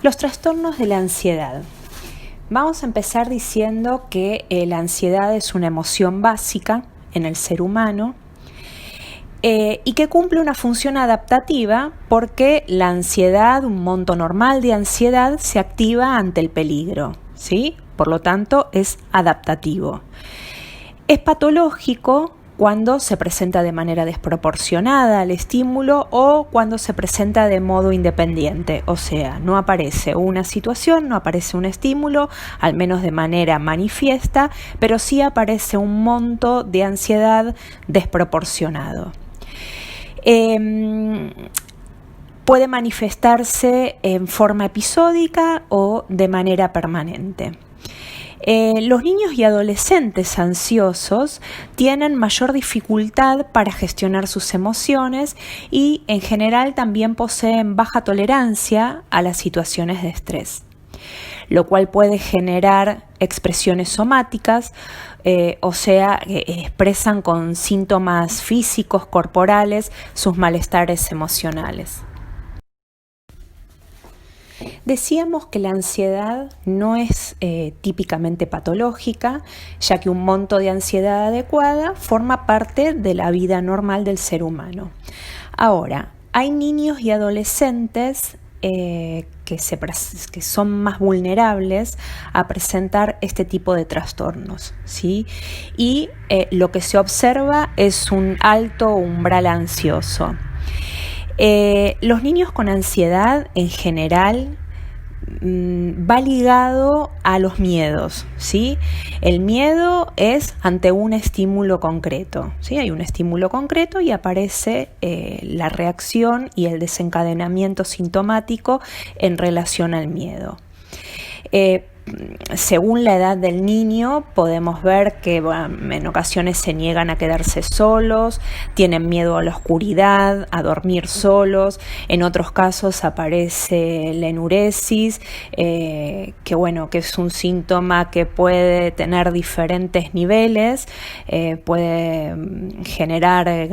Los trastornos de la ansiedad. Vamos a empezar diciendo que la ansiedad es una emoción básica en el ser humano y que cumple una función adaptativa porque la ansiedad, un monto normal de ansiedad, se activa ante el peligro, ¿sí? Por lo tanto, es adaptativo. Es patológico cuando se presenta de manera desproporcionada al estímulo o cuando se presenta de modo independiente, o sea, no aparece una situación, no aparece un estímulo, al menos de manera manifiesta, pero sí aparece un monto de ansiedad desproporcionado. Puede manifestarse en forma episódica o de manera permanente. Los niños y adolescentes ansiosos tienen mayor dificultad para gestionar sus emociones y en general también poseen baja tolerancia a las situaciones de estrés, lo cual puede generar expresiones somáticas, o sea, expresan con síntomas físicos, corporales, sus malestares emocionales. Decíamos que la ansiedad no es típicamente patológica, ya que un monto de ansiedad adecuada forma parte de la vida normal del ser humano. Ahora, hay niños y adolescentes que son más vulnerables a presentar este tipo de trastornos, ¿sí? Y lo que se observa es un alto umbral ansioso. Los niños con ansiedad en general va ligado a los miedos, ¿sí? El miedo es ante un estímulo concreto, ¿sí? Hay un estímulo concreto y aparece la reacción y el desencadenamiento sintomático en relación al miedo. Según la edad del niño, podemos ver que en ocasiones se niegan a quedarse solos, tienen miedo a la oscuridad, a dormir solos. En otros casos aparece la enuresis, que es un síntoma que puede tener diferentes niveles, puede generar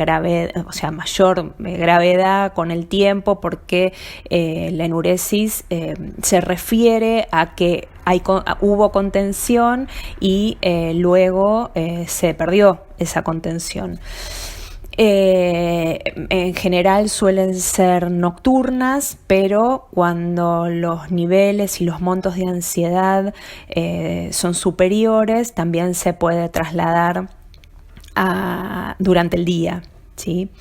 mayor gravedad con el tiempo, porque la enuresis se refiere a que hubo contención y luego se perdió esa contención. En general suelen ser nocturnas, pero cuando los niveles y los montos de ansiedad son superiores, también se puede trasladar durante el día, ¿sí?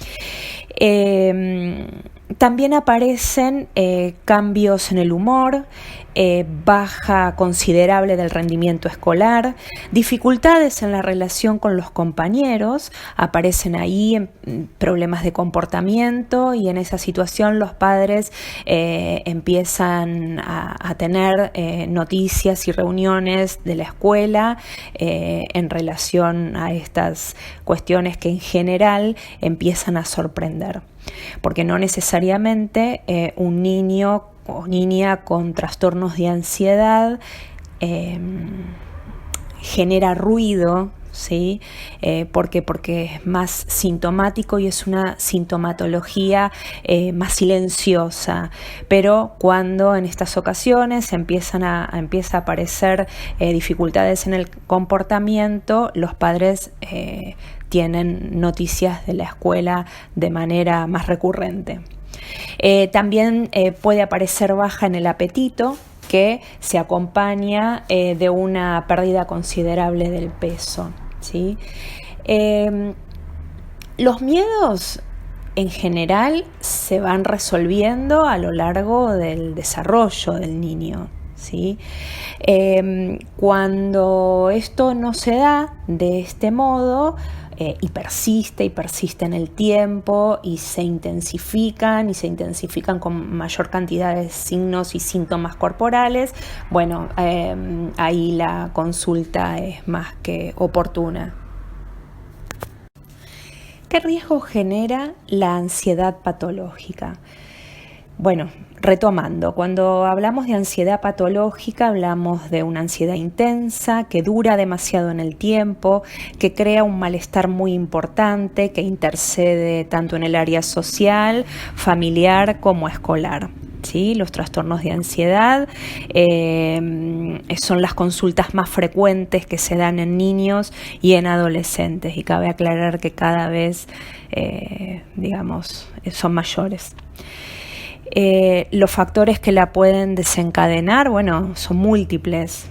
También aparecen cambios en el humor, baja considerable del rendimiento escolar, dificultades en la relación con los compañeros, aparecen ahí problemas de comportamiento, y en esa situación los padres empiezan a tener noticias y reuniones de la escuela en relación a estas cuestiones que en general empiezan a sorprender, porque no necesariamente un niño o niña con trastornos de ansiedad genera ruido, ¿sí? Porque es más sintomático y es una sintomatología más silenciosa, pero cuando en estas ocasiones empieza a aparecer dificultades en el comportamiento, los padres tienen noticias de la escuela de manera más recurrente. También puede aparecer baja en el apetito, que se acompaña de una pérdida considerable del peso, ¿sí? Los miedos en general se van resolviendo a lo largo del desarrollo del niño, ¿sí? Cuando esto no se da de este modo, y persiste en el tiempo, y se intensifican con mayor cantidad de signos y síntomas corporales, ahí la consulta es más que oportuna. ¿Qué riesgo genera la ansiedad patológica? Retomando, cuando hablamos de ansiedad patológica, hablamos de una ansiedad intensa que dura demasiado en el tiempo, que crea un malestar muy importante, que intercede tanto en el área social, familiar como escolar. ¿sí? Los trastornos de ansiedad son las consultas más frecuentes que se dan en niños y en adolescentes, y cabe aclarar que cada vez, son mayores. Los factores que la pueden desencadenar, son múltiples.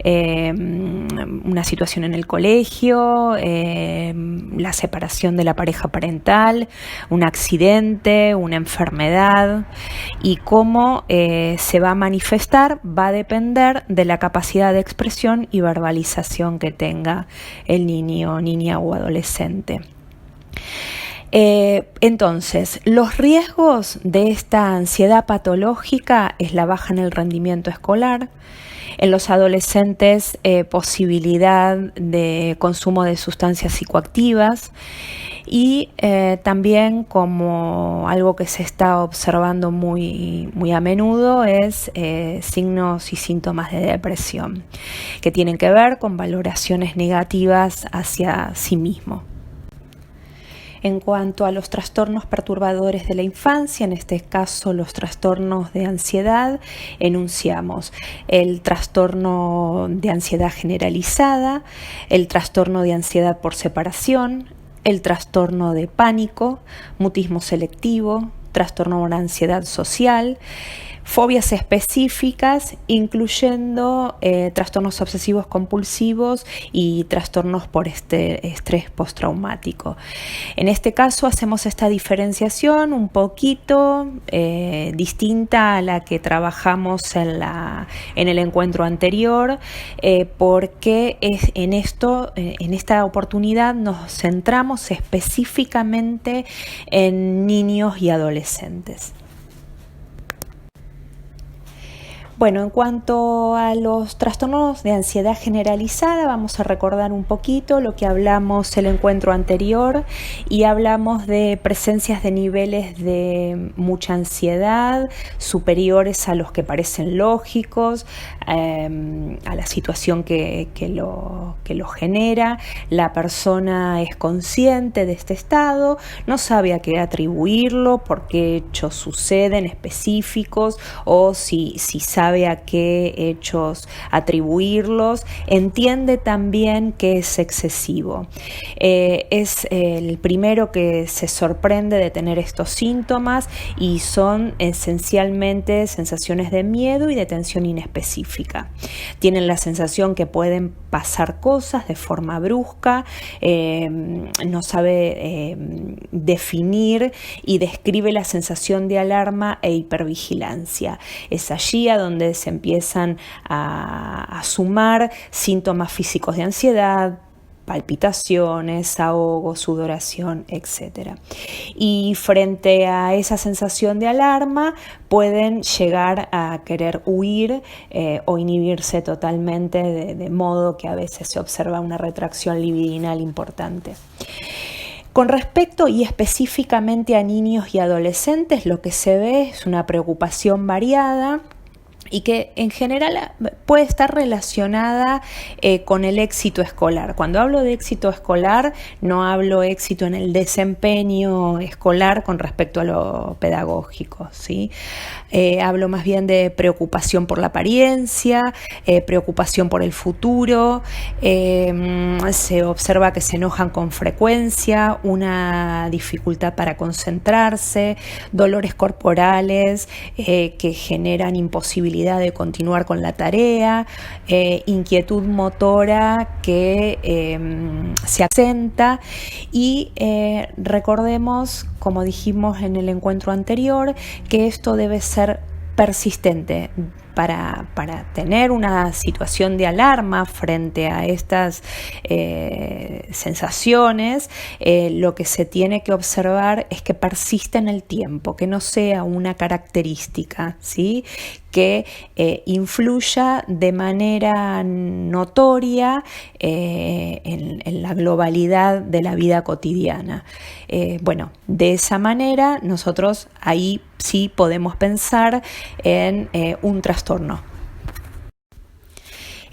Una situación en el colegio, la separación de la pareja parental, un accidente, una enfermedad, y cómo se va a manifestar va a depender de la capacidad de expresión y verbalización que tenga el niño, niña o adolescente. Entonces, los riesgos de esta ansiedad patológica es la baja en el rendimiento escolar. En los adolescentes, posibilidad de consumo de sustancias psicoactivas, y también, como algo que se está observando muy a menudo, es signos y síntomas de depresión, que tienen que ver con valoraciones negativas hacia sí mismo. En cuanto a los trastornos perturbadores de la infancia, en este caso los trastornos de ansiedad, enunciamos el trastorno de ansiedad generalizada, el trastorno de ansiedad por separación, el trastorno de pánico, mutismo selectivo, trastorno por ansiedad social, fobias específicas, incluyendo trastornos obsesivos compulsivos y trastornos por estrés postraumático. En este caso hacemos esta diferenciación un poquito distinta a la que trabajamos en el encuentro anterior, porque en esta oportunidad nos centramos específicamente en niños y adolescentes. Bueno, en cuanto a los trastornos de ansiedad generalizada, vamos a recordar un poquito lo que hablamos el encuentro anterior, y hablamos de presencias de niveles de mucha ansiedad superiores a los que parecen lógicos, a la situación que lo genera. La persona es consciente de este estado, no sabe a qué atribuirlo, por qué hechos suceden específicos, o si sabe a qué hechos atribuirlos, entiende también que es excesivo. Es el primero que se sorprende de tener estos síntomas, y son esencialmente sensaciones de miedo y de tensión inespecífica. Tienen la sensación que pueden pasar cosas de forma brusca, no sabe definir y describe la sensación de alarma e hipervigilancia. Es allí a donde se empiezan a sumar síntomas físicos de ansiedad, palpitaciones, ahogo, sudoración, etc. Y frente a esa sensación de alarma pueden llegar a querer huir o inhibirse totalmente, de modo que a veces se observa una retracción libidinal importante. Con respecto y específicamente a niños y adolescentes, lo que se ve es una preocupación variada, y que en general puede estar relacionada con el éxito escolar. Cuando hablo de éxito escolar, no hablo éxito en el desempeño escolar con respecto a lo pedagógico, ¿sí? Hablo más bien de preocupación por la apariencia, preocupación por el futuro. Se observa que se enojan con frecuencia, una dificultad para concentrarse, dolores corporales que generan imposibilidad de continuar con la tarea, inquietud motora que se acenta, y recordemos, como dijimos en el encuentro anterior, que esto debe ser persistente. Para tener una situación de alarma frente a estas sensaciones, lo que se tiene que observar es que persista en el tiempo, que no sea una característica, ¿sí?, que influya de manera notoria en la globalidad de la vida cotidiana. De esa manera nosotros ahí sí podemos pensar en un trastorno.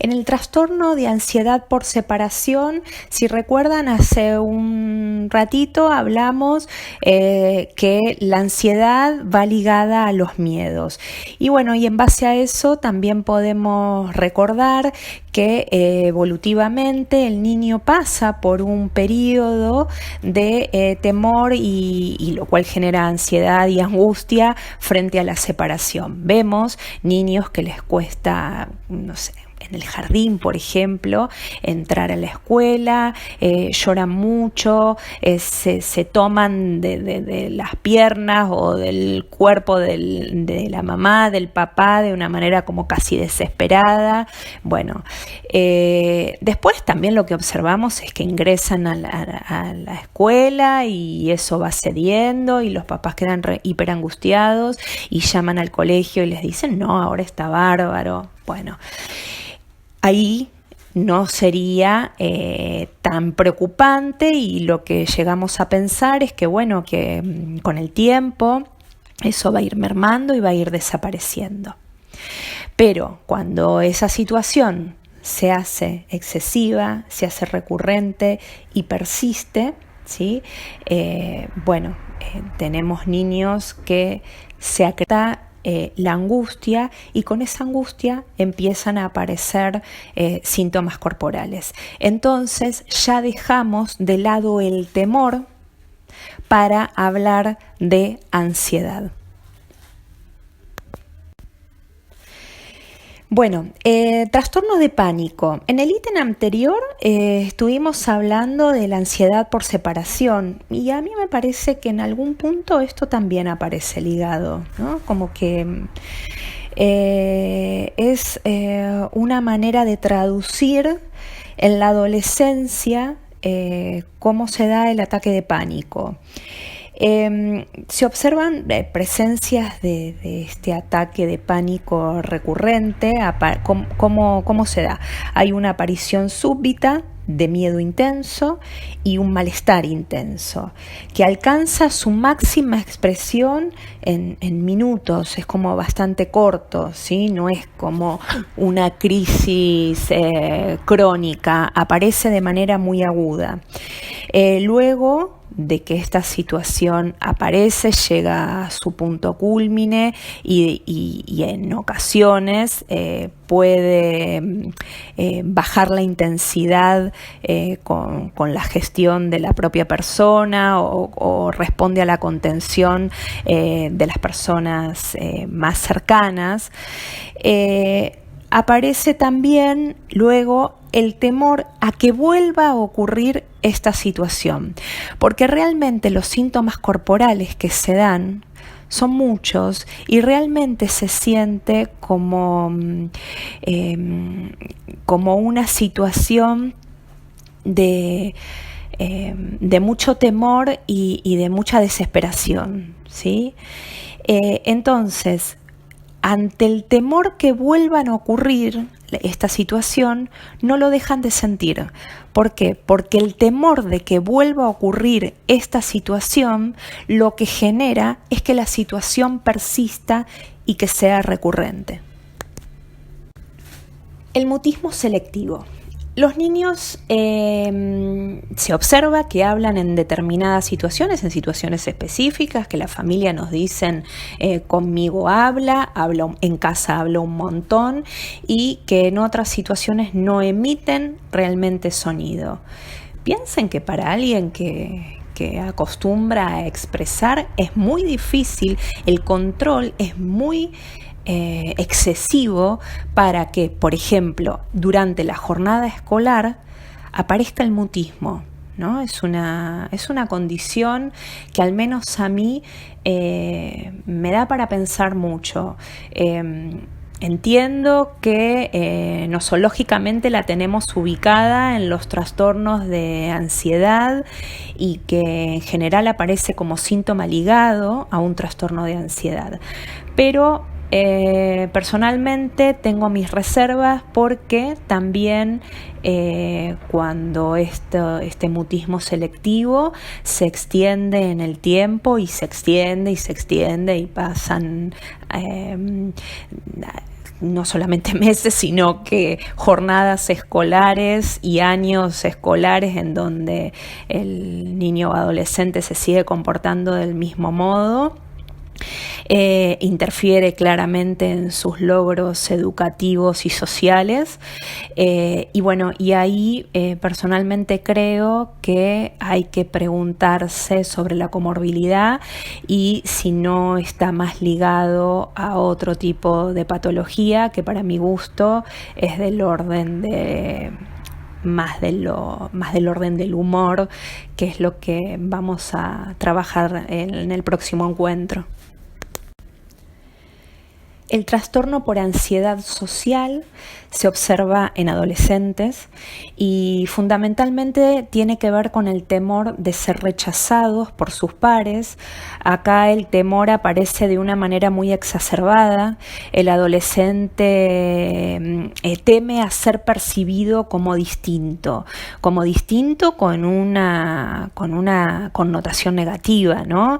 En el trastorno de ansiedad por separación, si recuerdan, hace un ratito hablamos que la ansiedad va ligada a los miedos. Y bueno, y en base a eso también podemos recordar que evolutivamente el niño pasa por un periodo de temor y lo cual genera ansiedad y angustia frente a la separación. Vemos niños que les cuesta, no sé, en el jardín, por ejemplo, entrar a la escuela, lloran mucho, se toman de las piernas o del cuerpo de la mamá, del papá, de una manera como casi desesperada. Bueno, después también lo que observamos es que ingresan a la escuela y eso va cediendo y los papás quedan hiper angustiados y llaman al colegio y les dicen, no, ahora está bárbaro. Bueno, ahí no sería tan preocupante y lo que llegamos a pensar es que, bueno, que con el tiempo eso va a ir mermando y va a ir desapareciendo. Pero cuando esa situación se hace excesiva, se hace recurrente y persiste, ¿sí? Tenemos niños que se acreta la angustia y con esa angustia empiezan a aparecer síntomas corporales. Entonces ya dejamos de lado el temor para hablar de ansiedad. Bueno, trastorno de pánico. En el ítem anterior estuvimos hablando de la ansiedad por separación y a mí me parece que en algún punto esto también aparece ligado, ¿no? Como que es una manera de traducir en la adolescencia cómo se da el ataque de pánico. Se observan presencias de este ataque de pánico recurrente. ¿Cómo se da? Hay una aparición súbita de miedo intenso y un malestar intenso que alcanza su máxima expresión en minutos. Es como bastante corto, ¿sí? No es como una crisis crónica, aparece de manera muy aguda. Luego de que esta situación aparece, llega a su punto cúlmine y en ocasiones puede bajar la intensidad con la gestión de la propia persona o responde a la contención de las personas más cercanas. Aparece también luego el temor a que vuelva a ocurrir esta situación, porque realmente los síntomas corporales que se dan son muchos y realmente se siente como una situación de mucho temor y de mucha desesperación, ¿sí? Entonces, ante el temor que vuelvan a ocurrir esta situación, no lo dejan de sentir. ¿Por qué? Porque el temor de que vuelva a ocurrir esta situación, lo que genera es que la situación persista y que sea recurrente. El mutismo selectivo. Los niños se observa que hablan en determinadas situaciones, en situaciones específicas, que la familia nos dicen conmigo habla, en casa habla un montón y que en otras situaciones no emiten realmente sonido. Piensen que para alguien que acostumbra a expresar es muy difícil, el control es muy excesivo para que, por ejemplo, durante la jornada escolar aparezca el mutismo, ¿no? Es una condición que al menos a mí me da para pensar mucho. Entiendo que nosológicamente la tenemos ubicada en los trastornos de ansiedad y que en general aparece como síntoma ligado a un trastorno de ansiedad, pero personalmente tengo mis reservas porque también cuando este mutismo selectivo se extiende en el tiempo y se extiende y pasan no solamente meses, sino que jornadas escolares y años escolares en donde el niño o adolescente se sigue comportando del mismo modo. Interfiere claramente en sus logros educativos y sociales. Y bueno, y ahí personalmente creo que hay que preguntarse sobre la comorbilidad y si no está más ligado a otro tipo de patología que para mi gusto es del orden de más del orden del humor, que es lo que vamos a trabajar en el próximo encuentro. El trastorno por ansiedad social se observa en adolescentes y fundamentalmente tiene que ver con el temor de ser rechazados por sus pares. Acá el temor aparece de una manera muy exacerbada. El adolescente teme a ser percibido como distinto con una connotación negativa, ¿no?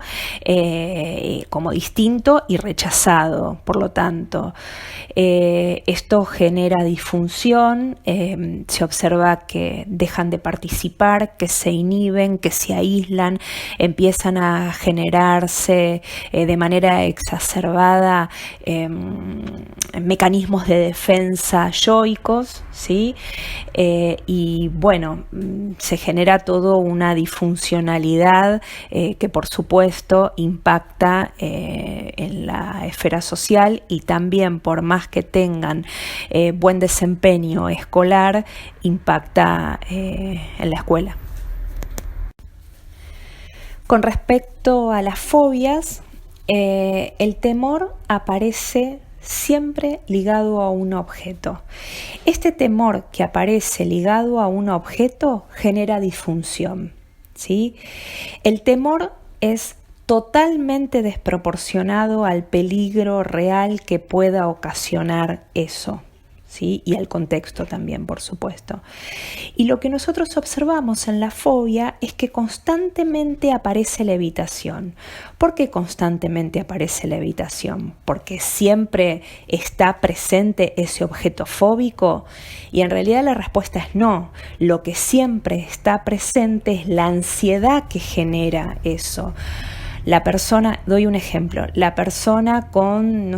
Como distinto y rechazado. Por lo tanto, esto genera disfunción, se observa que dejan de participar, que se inhiben, que se aíslan, empiezan a generarse de manera exacerbada mecanismos de defensa yoicos, ¿sí? Y bueno, se genera todo una disfuncionalidad que por supuesto impacta en la esfera social y también, por más que tengan buen desempeño escolar, impacta en la escuela. Con respecto a las fobias, el temor aparece siempre ligado a un objeto. Este temor que aparece ligado a un objeto genera disfunción, ¿sí? El temor es totalmente desproporcionado al peligro real que pueda ocasionar eso, ¿sí? Y al contexto también, por supuesto. Y lo que nosotros observamos en la fobia es que constantemente aparece la evitación. ¿Por qué constantemente aparece la evitación? ¿Porque siempre está presente ese objeto fóbico? Y en realidad la respuesta es no. Lo que siempre está presente es la ansiedad que genera eso. La persona, doy un ejemplo, la persona con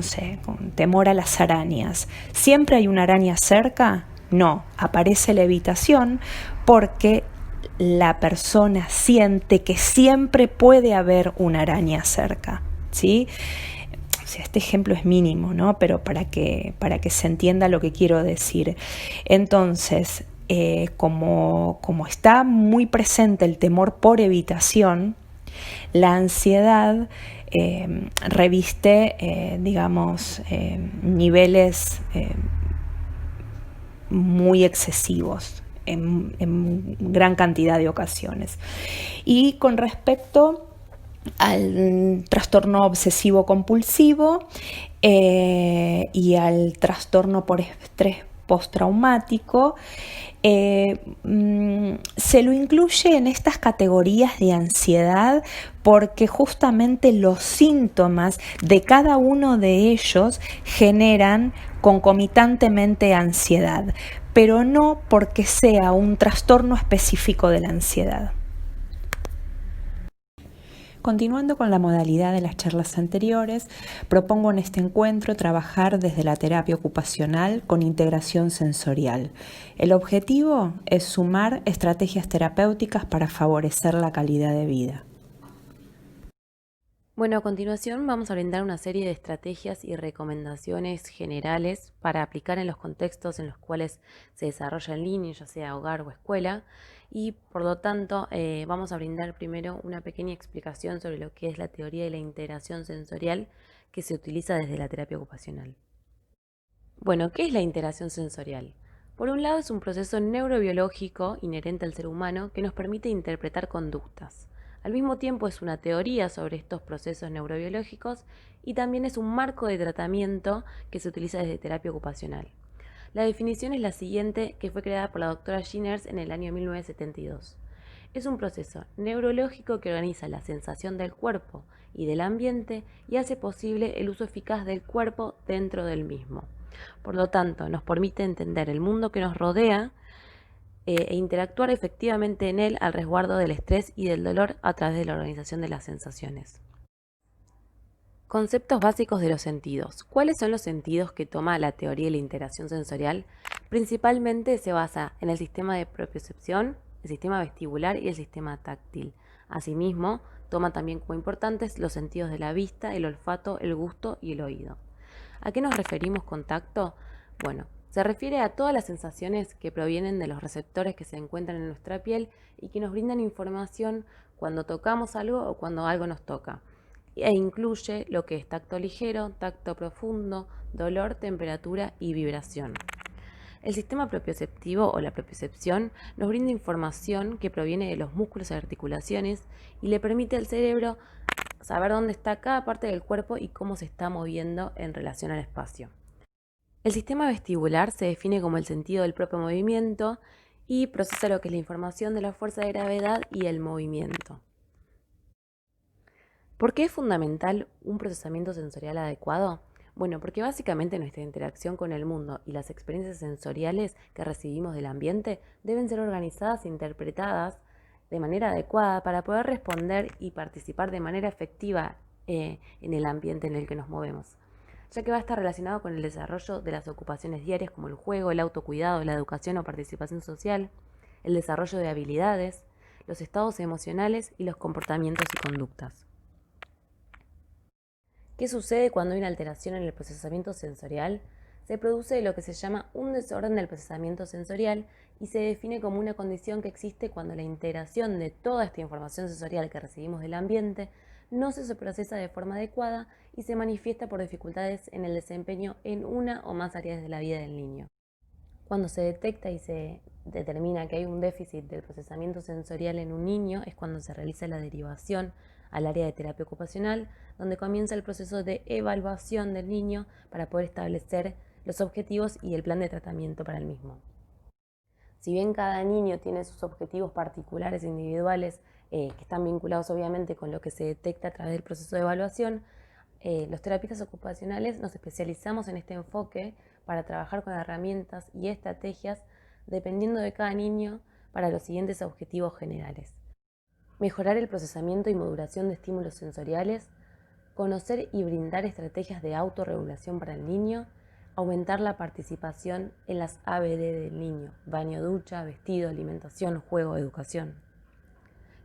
temor a las arañas. ¿Siempre hay una araña cerca? No, aparece la evitación porque la persona siente que siempre puede haber una araña cerca, ¿sí? O sea, este ejemplo es mínimo, ¿no? Pero para que se entienda lo que quiero decir. Entonces, como está muy presente el temor por evitación, la ansiedad reviste, niveles muy excesivos en gran cantidad de ocasiones. Y con respecto al trastorno obsesivo compulsivo y al trastorno por estrés postraumático, se lo incluye en estas categorías de ansiedad porque justamente los síntomas de cada uno de ellos generan concomitantemente ansiedad, pero no porque sea un trastorno específico de la ansiedad. Continuando con la modalidad de las charlas anteriores, propongo en este encuentro trabajar desde la terapia ocupacional con integración sensorial. El objetivo es sumar estrategias terapéuticas para favorecer la calidad de vida. Bueno, a continuación vamos a brindar una serie de estrategias y recomendaciones generales para aplicar en los contextos en los cuales se desarrolla el niño, ya sea hogar o escuela, y por lo tanto vamos a brindar primero una pequeña explicación sobre lo que es la teoría de la integración sensorial que se utiliza desde la terapia ocupacional. Bueno, ¿qué es la integración sensorial? Por un lado, es un proceso neurobiológico inherente al ser humano que nos permite interpretar conductas. Al mismo tiempo es una teoría sobre estos procesos neurobiológicos y también es un marco de tratamiento que se utiliza desde terapia ocupacional. La definición es la siguiente, que fue creada por la doctora Ginners en el año 1972. Es un proceso neurológico que organiza la sensación del cuerpo y del ambiente y hace posible el uso eficaz del cuerpo dentro del mismo. Por lo tanto, nos permite entender el mundo que nos rodea e interactuar efectivamente en él al resguardo del estrés y del dolor a través de la organización de las sensaciones. Conceptos básicos de los sentidos. ¿Cuáles son los sentidos que toma la teoría de la integración sensorial? Principalmente se basa en el sistema de propiocepción, el sistema vestibular y el sistema táctil. Asimismo, toma también como importantes los sentidos de la vista, el olfato, el gusto y el oído. ¿A qué nos referimos con tacto? Bueno, se refiere a todas las sensaciones que provienen de los receptores que se encuentran en nuestra piel y que nos brindan información cuando tocamos algo o cuando algo nos toca. E incluye lo que es tacto ligero, tacto profundo, dolor, temperatura y vibración. El sistema propioceptivo o la propiocepción nos brinda información que proviene de los músculos y articulaciones y le permite al cerebro saber dónde está cada parte del cuerpo y cómo se está moviendo en relación al espacio. El sistema vestibular se define como el sentido del propio movimiento y procesa lo que es la información de la fuerza de gravedad y el movimiento. ¿Por qué es fundamental un procesamiento sensorial adecuado? Bueno, porque básicamente nuestra interacción con el mundo y las experiencias sensoriales que recibimos del ambiente deben ser organizadas e interpretadas de manera adecuada para poder responder y participar de manera efectiva en el ambiente en el que nos movemos, ya que va a estar relacionado con el desarrollo de las ocupaciones diarias como el juego, el autocuidado, la educación o participación social, el desarrollo de habilidades, los estados emocionales y los comportamientos y conductas. ¿Qué sucede cuando hay una alteración en el procesamiento sensorial? Se produce lo que se llama un desorden del procesamiento sensorial y se define como una condición que existe cuando la integración de toda esta información sensorial que recibimos del ambiente no se procesa de forma adecuada y se manifiesta por dificultades en el desempeño en una o más áreas de la vida del niño. Cuando se detecta y se determina que hay un déficit del procesamiento sensorial en un niño es cuando se realiza la derivación al área de terapia ocupacional, donde comienza el proceso de evaluación del niño para poder establecer los objetivos y el plan de tratamiento para el mismo. Si bien cada niño tiene sus objetivos particulares e individuales que están vinculados obviamente con lo que se detecta a través del proceso de evaluación, los terapeutas ocupacionales nos especializamos en este enfoque para trabajar con herramientas y estrategias dependiendo de cada niño para los siguientes objetivos generales. Mejorar el procesamiento y modulación de estímulos sensoriales, conocer y brindar estrategias de autorregulación para el niño, aumentar la participación en las ABD del niño, baño, ducha, vestido, alimentación, juego, educación.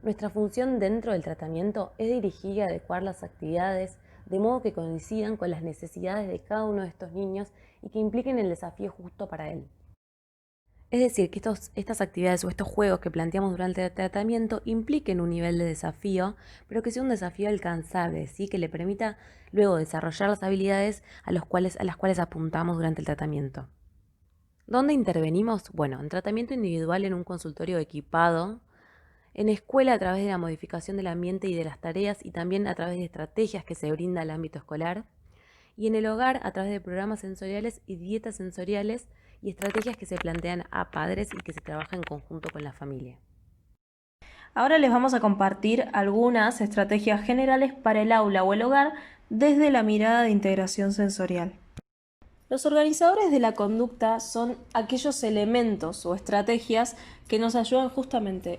Nuestra función dentro del tratamiento es dirigir y adecuar las actividades de modo que coincidan con las necesidades de cada uno de estos niños y que impliquen el desafío justo para él. Es decir, que estas actividades o estos juegos que planteamos durante el tratamiento impliquen un nivel de desafío, pero que sea un desafío alcanzable, ¿sí? Que le permita luego desarrollar las habilidades a las cuales apuntamos durante el tratamiento. ¿Dónde intervenimos? Bueno, en tratamiento individual en un consultorio equipado, en escuela a través de la modificación del ambiente y de las tareas y también a través de estrategias que se brinda al ámbito escolar, y en el hogar a través de programas sensoriales y dietas sensoriales y estrategias que se plantean a padres y que se trabaja en conjunto con la familia. Ahora les vamos a compartir algunas estrategias generales para el aula o el hogar desde la mirada de integración sensorial. Los organizadores de la conducta son aquellos elementos o estrategias que nos ayudan justamente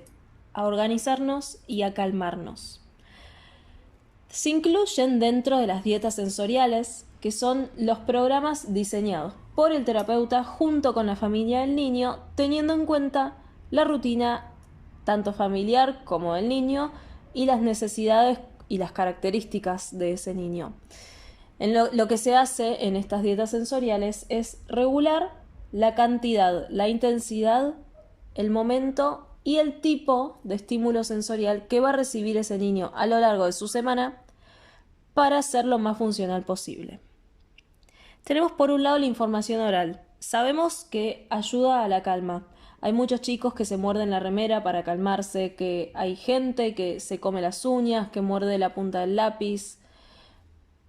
a organizarnos y a calmarnos. Se incluyen dentro de las dietas sensoriales, que son los programas diseñados por el terapeuta junto con la familia del niño, teniendo en cuenta la rutina tanto familiar como del niño y las necesidades y las características de ese niño. Lo que se hace en estas dietas sensoriales es regular la cantidad, la intensidad, el momento y el tipo de estímulo sensorial que va a recibir ese niño a lo largo de su semana para ser lo más funcional posible. Tenemos por un lado la información oral. Sabemos que ayuda a la calma. Hay muchos chicos que se muerden la remera para calmarse, que hay gente que se come las uñas, que muerde la punta del lápiz.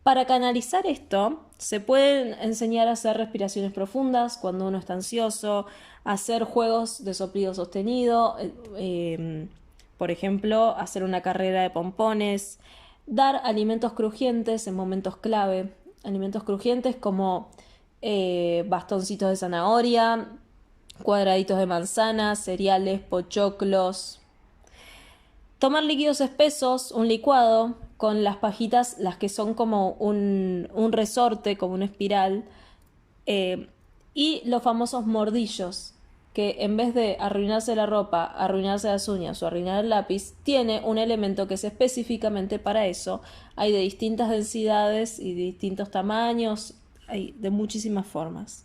Para canalizar esto, se pueden enseñar a hacer respiraciones profundas cuando uno está ansioso, hacer juegos de soplido sostenido, por ejemplo, hacer una carrera de pompones, dar alimentos crujientes en momentos clave, alimentos crujientes como bastoncitos de zanahoria, cuadraditos de manzana, cereales, pochoclos. Tomar líquidos espesos, un licuado, con las pajitas, las que son como un resorte, como una espiral, y los famosos mordillos, que en vez de arruinarse la ropa, arruinarse las uñas o arruinar el lápiz, tiene un elemento que es específicamente para eso. Hay de distintas densidades y de distintos tamaños, hay de muchísimas formas.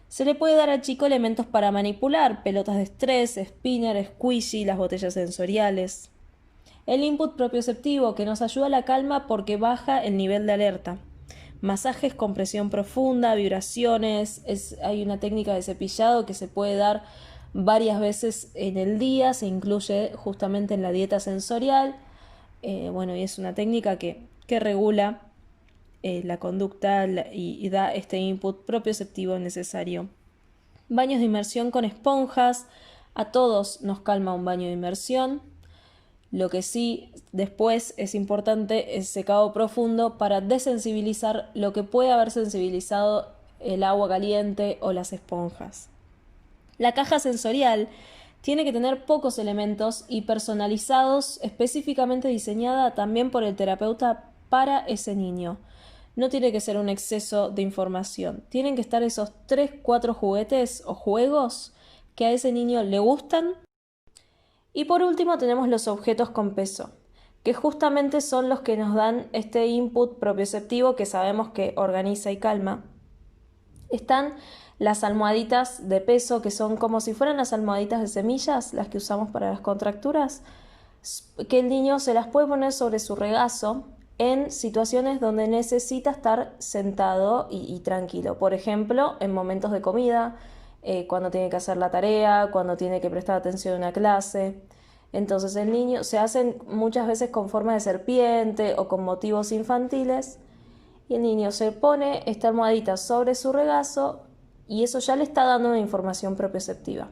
Se le puede dar al chico elementos para manipular, pelotas de estrés, spinner, squishy, las botellas sensoriales. El input propioceptivo, que nos ayuda a la calma porque baja el nivel de alerta. Masajes con presión profunda, vibraciones, hay una técnica de cepillado que se puede dar varias veces en el día, se incluye justamente en la dieta sensorial. Y es una técnica que regula la conducta y da este input propioceptivo necesario. Baños de inmersión con esponjas, a todos nos calma un baño de inmersión. Lo que sí después es importante es secado profundo para desensibilizar lo que puede haber sensibilizado el agua caliente o las esponjas. La caja sensorial tiene que tener pocos elementos y personalizados, específicamente diseñada también por el terapeuta para ese niño. No tiene que ser un exceso de información. Tienen que estar esos 3-4 juguetes o juegos que a ese niño le gustan. Y por último tenemos los objetos con peso, que justamente son los que nos dan este input propioceptivo que sabemos que organiza y calma. Están las almohaditas de peso, que son como si fueran las almohaditas de semillas, las que usamos para las contracturas, que el niño se las puede poner sobre su regazo en situaciones donde necesita estar sentado y tranquilo. Por ejemplo, en momentos de comida, cuando tiene que hacer la tarea, cuando tiene que prestar atención a una clase. Entonces el niño se hacen muchas veces con forma de serpiente o con motivos infantiles y el niño se pone esta almohadita sobre su regazo y eso ya le está dando una información propioceptiva.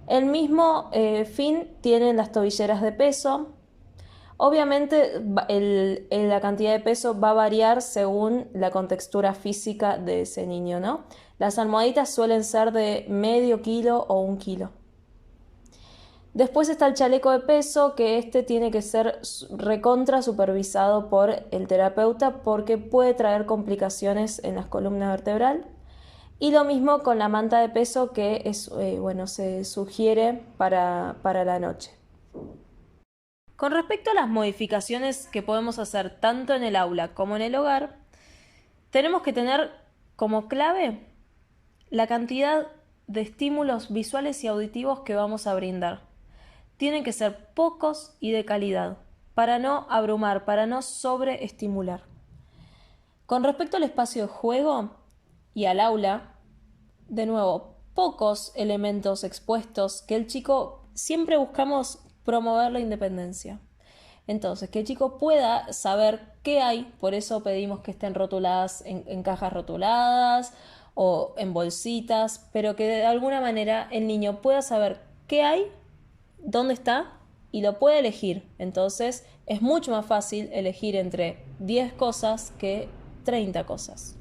El mismo fin tienen las tobilleras de peso. Obviamente la cantidad de peso va a variar según la contextura física de ese niño, ¿no? Las almohaditas suelen ser de medio kilo o 1 kilo. Después está el chaleco de peso, que tiene que ser recontra supervisado por el terapeuta porque puede traer complicaciones en la columna vertebral. Y lo mismo con la manta de peso que se sugiere para la noche. Con respecto a las modificaciones que podemos hacer tanto en el aula como en el hogar, tenemos que tener como clave la cantidad de estímulos visuales y auditivos que vamos a brindar. Tienen que ser pocos y de calidad, para no abrumar, para no sobreestimular. Con respecto al espacio de juego y al aula, de nuevo, pocos elementos expuestos, que el chico siempre buscamos promover la independencia. Entonces, que el chico pueda saber qué hay, por eso pedimos que estén rotuladas en cajas rotuladas o en bolsitas, pero que de alguna manera el niño pueda saber qué hay, dónde está y lo puede elegir. Entonces, es mucho más fácil elegir entre 10 cosas que 30 cosas.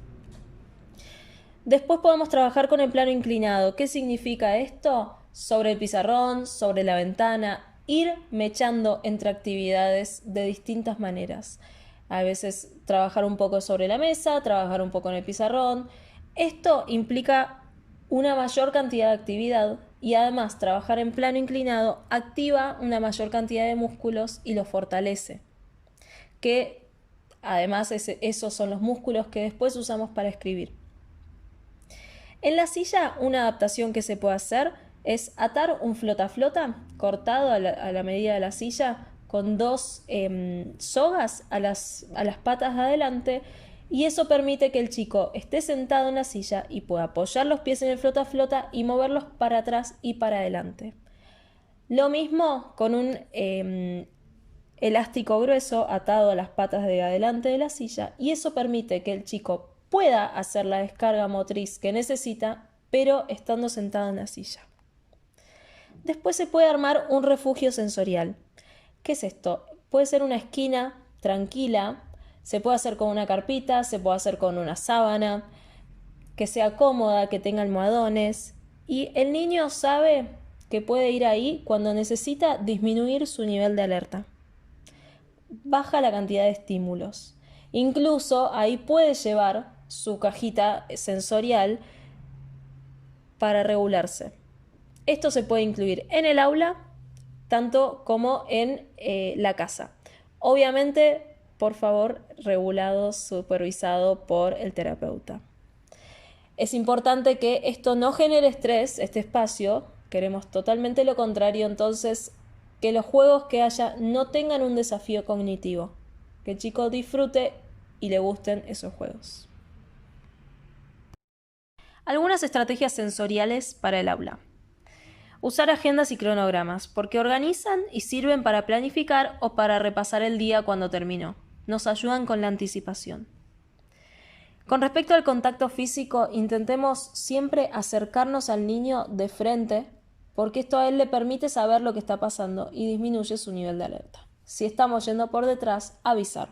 Después podemos trabajar con el plano inclinado. ¿Qué significa esto? Sobre el pizarrón, sobre la ventana, ir mechando entre actividades de distintas maneras. A veces trabajar un poco sobre la mesa, trabajar un poco en el pizarrón. Esto implica una mayor cantidad de actividad y además trabajar en plano inclinado activa una mayor cantidad de músculos y los fortalece. Que además esos son los músculos que después usamos para escribir. En la silla, una adaptación que se puede hacer es atar un flota-flota cortado a la medida de la silla con 2 sogas a las patas de adelante y eso permite que el chico esté sentado en la silla y pueda apoyar los pies en el flota-flota y moverlos para atrás y para adelante. Lo mismo con un elástico grueso atado a las patas de adelante de la silla y eso permite que el chico pueda hacer la descarga motriz que necesita, pero estando sentado en la silla. Después se puede armar un refugio sensorial. ¿Qué es esto? Puede ser una esquina tranquila, se puede hacer con una carpita, se puede hacer con una sábana, que sea cómoda, que tenga almohadones, y el niño sabe que puede ir ahí cuando necesita disminuir su nivel de alerta. Baja la cantidad de estímulos. Incluso ahí puede llevar su cajita sensorial para regularse. Esto se puede incluir en el aula, tanto como en la casa. Obviamente, por favor, regulado, supervisado por el terapeuta. Es importante que esto no genere estrés, este espacio. Queremos totalmente lo contrario, entonces que los juegos que haya no tengan un desafío cognitivo. Que el chico disfrute y le gusten esos juegos. Algunas estrategias sensoriales para el aula. Usar agendas y cronogramas, porque organizan y sirven para planificar o para repasar el día cuando terminó. Nos ayudan con la anticipación. Con respecto al contacto físico, intentemos siempre acercarnos al niño de frente, porque esto a él le permite saber lo que está pasando y disminuye su nivel de alerta. Si estamos yendo por detrás, avisar.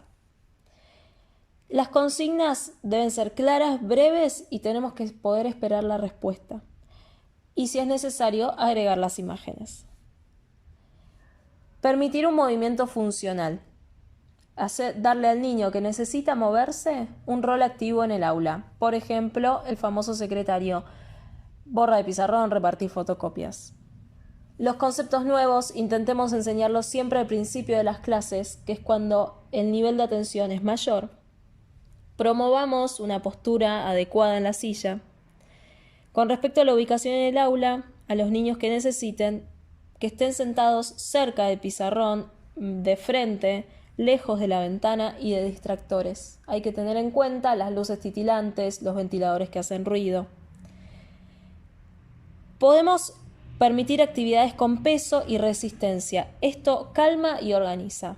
Las consignas deben ser claras, breves y tenemos que poder esperar la respuesta. Y si es necesario, agregar las imágenes. Permitir un movimiento funcional. Darle al niño que necesita moverse un rol activo en el aula. Por ejemplo, el famoso secretario, borra de pizarrón, repartir fotocopias. Los conceptos nuevos intentemos enseñarlos siempre al principio de las clases, que es cuando el nivel de atención es mayor. Promovamos una postura adecuada en la silla. Con respecto a la ubicación en el aula, a los niños que necesiten, que estén sentados cerca del pizarrón, de frente, lejos de la ventana y de distractores. Hay que tener en cuenta las luces titilantes, los ventiladores que hacen ruido. Podemos permitir actividades con peso y resistencia. Esto calma y organiza.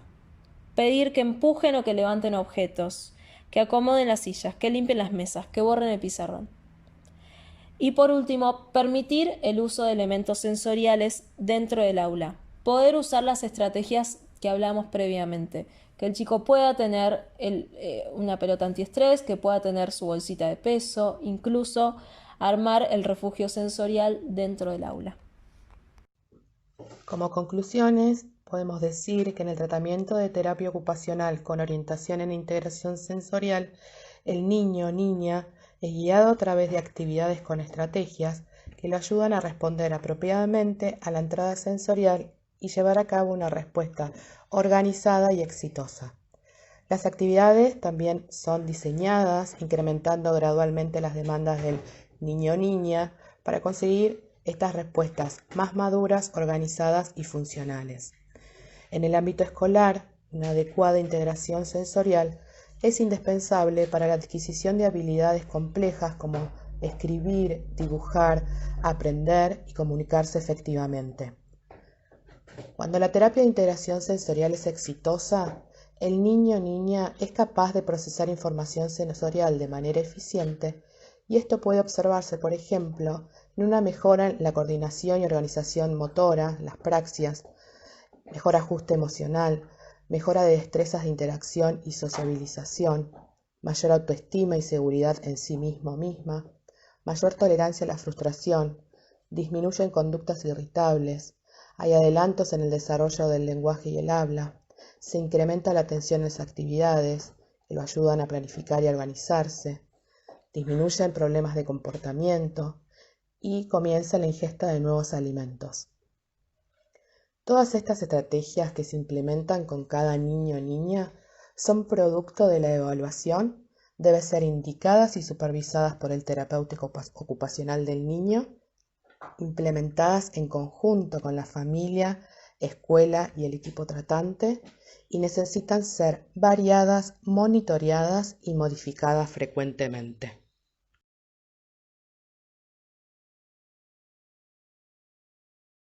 Pedir que empujen o que levanten objetos, que acomoden las sillas, que limpien las mesas, que borren el pizarrón. Y por último, permitir el uso de elementos sensoriales dentro del aula. Poder usar las estrategias que hablamos previamente. Que el chico pueda tener una pelota antiestrés, que pueda tener su bolsita de peso, incluso armar el refugio sensorial dentro del aula. Como conclusiones, podemos decir que en el tratamiento de terapia ocupacional con orientación en integración sensorial, el niño o niña es guiado a través de actividades con estrategias que lo ayudan a responder apropiadamente a la entrada sensorial y llevar a cabo una respuesta organizada y exitosa. Las actividades también son diseñadas incrementando gradualmente las demandas del niño o niña para conseguir estas respuestas más maduras, organizadas y funcionales. En el ámbito escolar, una adecuada integración sensorial es indispensable para la adquisición de habilidades complejas como escribir, dibujar, aprender y comunicarse efectivamente. Cuando la terapia de integración sensorial es exitosa, el niño o niña es capaz de procesar información sensorial de manera eficiente y esto puede observarse, por ejemplo, en una mejora en la coordinación y organización motora, las praxias, mejor ajuste emocional, mejora de destrezas de interacción y sociabilización, mayor autoestima y seguridad en sí mismo misma, mayor tolerancia a la frustración, disminuyen conductas irritables, hay adelantos en el desarrollo del lenguaje y el habla, se incrementa la atención en las actividades que lo ayudan a planificar y a organizarse, disminuyen problemas de comportamiento y comienza la ingesta de nuevos alimentos. Todas estas estrategias que se implementan con cada niño o niña son producto de la evaluación, deben ser indicadas y supervisadas por el terapeuta ocupacional del niño, implementadas en conjunto con la familia, escuela y el equipo tratante y necesitan ser variadas, monitoreadas y modificadas frecuentemente.